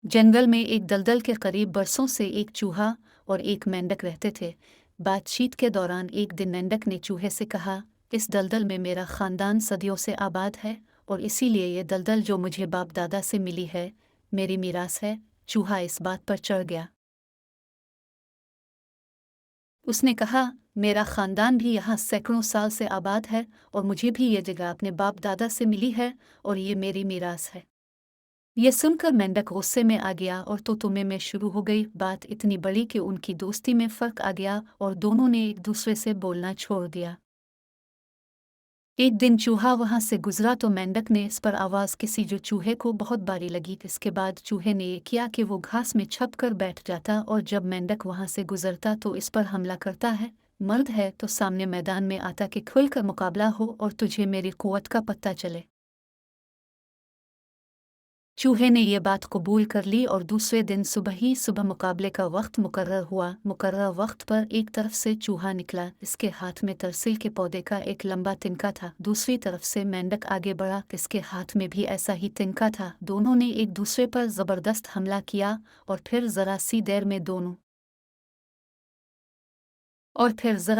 जंगल में एक दलदल के करीब बरसों से एक चूहा और एक मेंढक रहते थे। बातचीत के दौरान एक दिन मेंढक ने चूहे से कहा, इस दलदल में मेरा खानदान सदियों से आबाद है और इसीलिए ये दलदल जो मुझे बाप दादा से मिली है, मेरी मीरास है। चूहा इस बात पर चढ़ गया। उसने कहा, मेरा खानदान भी यहाँ सैकड़ों साल से आबाद है और मुझे भी ये जगह अपने बाप दादा से मिली है और ये मेरी मीरास है। ये सुनकर मेंढक गुस्से में आ गया और तोतुमे में शुरू हो गई। बात इतनी बड़ी कि उनकी दोस्ती में फर्क आ गया और दोनों ने एक दूसरे से बोलना छोड़ दिया। एक दिन चूहा वहां से गुजरा तो मेंढक ने इस पर आवाज किसी जो चूहे को बहुत बारी लगी। इसके बाद चूहे ने ये किया कि वो घास में छप कर बैठ जाता और जब मेंढक वहां से गुजरता तो इस पर हमला करता है। मर्द है तो सामने मैदान में आता कि खुलकर मुकाबला हो और तुझे मेरी कुव्वत का पता चले। चूहे ने ये बात कबूल कर ली और दूसरे दिन सुबह ही सुबह मुकाबले का वक्त मुकर्रर हुआ। मुकर्रर वक्त पर एक तरफ से चूहा निकला, इसके हाथ में तरसिल के पौधे का एक लंबा तिनका था। दूसरी तरफ से मेंढक आगे बढ़ा, इसके हाथ में भी ऐसा ही तिनका था। दोनों ने एक दूसरे पर जबरदस्त हमला किया और फिर जरा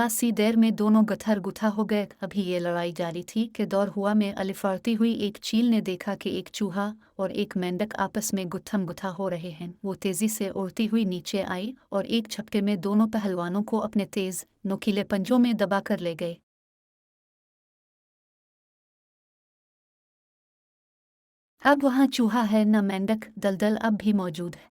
सी देर में दोनों गथर गुथा हो गए। अभी ये लड़ाई जारी थी कि दौर हुआ में अलिफारती हुई एक चील ने देखा कि एक चूहा और एक मेंढक आपस में गुत्थम गुथा हो रहे हैं। वो तेजी से उड़ती हुई नीचे आई और एक झपटे में दोनों पहलवानों को अपने तेज नोकीले पंजों में दबा कर ले गए। अब वहाँ चूहा है न मेंढक, दलदल अब भी मौजूद है।